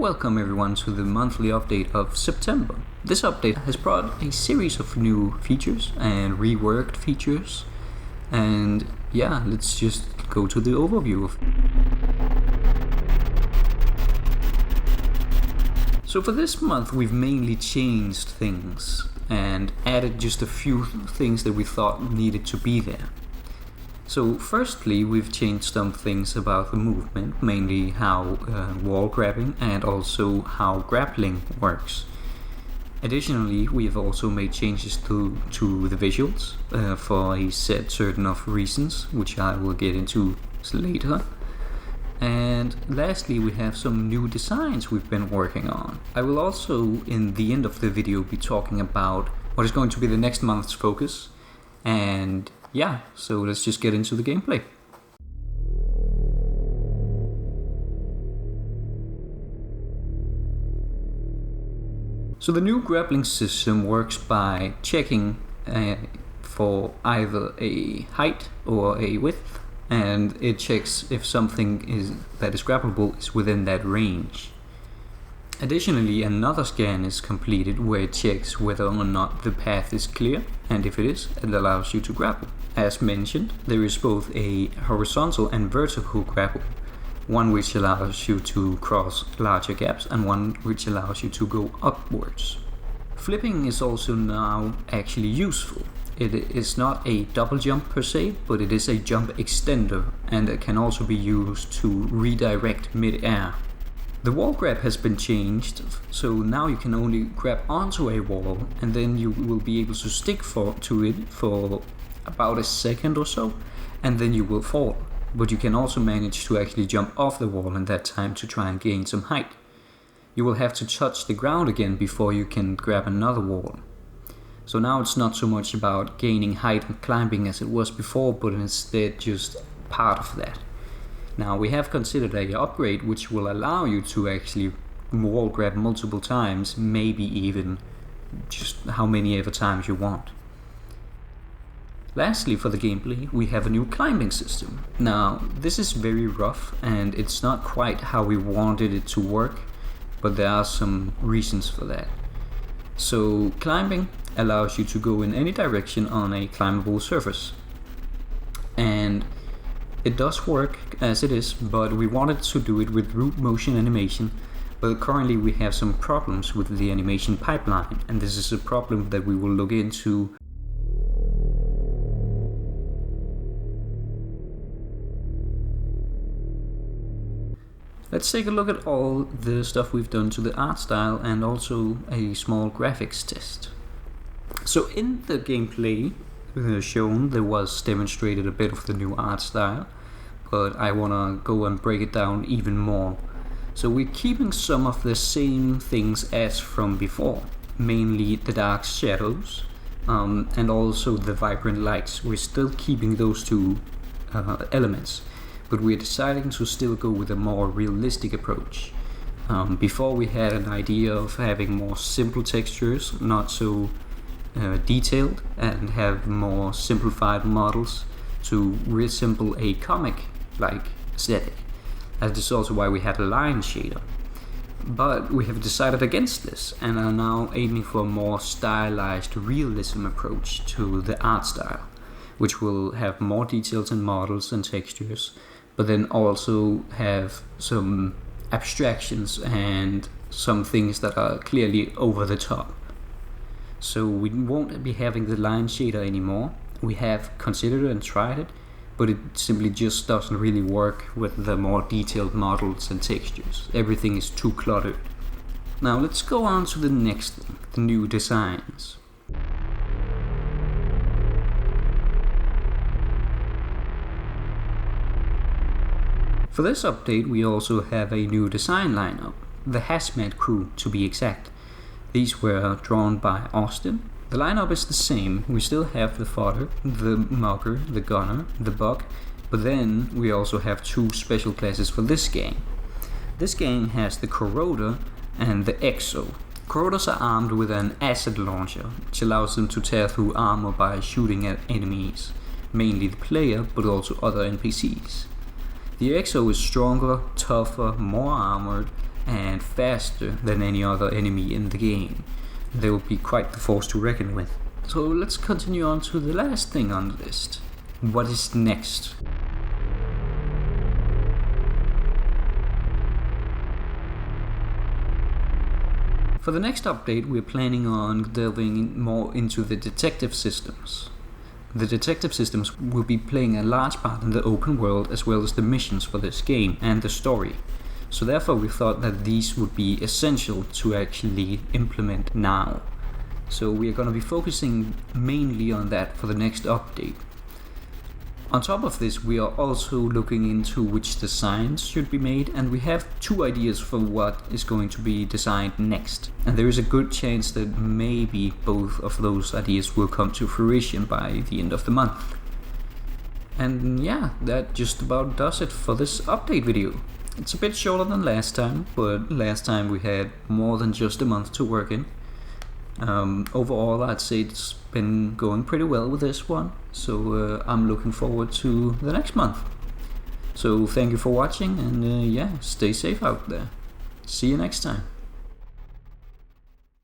welcome everyone to the monthly update of September. This update has brought a series of new features and reworked features, and yeah, let's just go to the overview of. So for this month we've mainly changed things and added just a few things that we thought needed to be there. So firstly, we've changed some things about the movement, mainly how wall grabbing and also how grappling works. Additionally, we have also made changes to the visuals for a certain of reasons, which I will get into later. And lastly, we have some new designs we've been working on. I will also, in the end of the video, be talking about what is going to be the next month's focus. And yeah, so let's just get into the gameplay. So the new grappling system works by checking for either a height or a width, and it checks if something that is grabbable is within that range. Additionally, another scan is completed where it checks whether or not the path is clear, and if it is, it allows you to grapple. As mentioned, there is both a horizontal and vertical grapple, one which allows you to cross larger gaps and one which allows you to go upwards. Flipping is also now actually useful. It is not a double jump per se, but it is a jump extender, and it can also be used to redirect mid-air. The wall grab has been changed, so now you can only grab onto a wall and then you will be able to stick to it for about a second or so, and then you will fall. But you can also manage to actually jump off the wall in that time to try and gain some height. You will have to touch the ground again before you can grab another wall. So now it's not so much about gaining height and climbing as it was before, but instead just part of that. Now we have considered an upgrade which will allow you to actually wall grab multiple times, maybe even just how many ever times you want. Lastly, for the gameplay, we have a new climbing system. Now this is very rough and it's not quite how we wanted it to work, but there are some reasons for that. So climbing allows you to go in any direction on a climbable surface, and it does work as it is, but we wanted to do it with root motion animation, but currently we have some problems with the animation pipeline, and this is a problem that we will look into. Let's take a look at all the stuff we've done to the art style and also a small graphics test. So in the gameplay shown, there was demonstrated a bit of the new art style, but I want to go and break it down even more. So we're keeping some of the same things as from before, mainly the dark shadows and also the vibrant lights. We're still keeping those two elements, but we're deciding to still go with a more realistic approach. Before we had an idea of having more simple textures, not so detailed, and have more simplified models to resemble a comic-like aesthetic. That is also why we had a line shader. But we have decided against this and are now aiming for a more stylized realism approach to the art style, which will have more details in models and textures, but then also have some abstractions and some things that are clearly over the top. So we won't be having the line shader anymore. We have considered it and tried it, but it simply just doesn't really work with the more detailed models and textures. Everything is too cluttered. Now let's go on to the next thing, the new designs. For this update we also have a new design lineup, the Hazmat crew to be exact. These were drawn by Austin. The lineup is the same. We still have the fodder, the mugger, the gunner, the buck, but then we also have two special classes for this gang. This gang has the corroder and the exo. Corroders are armed with an acid launcher, which allows them to tear through armor by shooting at enemies, mainly the player, but also other NPCs. The exo is stronger, tougher, more armored, and faster than any other enemy in the game. They will be quite the force to reckon with. So let's continue on to the last thing on the list. What is next? For the next update, we're planning on delving more into the detective systems. The detective systems will be playing a large part in the open world as well as the missions for this game and the story. So therefore we thought that these would be essential to actually implement now. So we are going to be focusing mainly on that for the next update. On top of this, we are also looking into which designs should be made, and we have 2 ideas for what is going to be designed next. And there is a good chance that maybe both of those ideas will come to fruition by the end of the month. And yeah, that just about does it for this update video. It's a bit shorter than last time, but last time we had more than just a month to work in. Overall, I'd say it's been going pretty well with this one, so I'm looking forward to the next month. So thank you for watching, and yeah, stay safe out there. See you next time.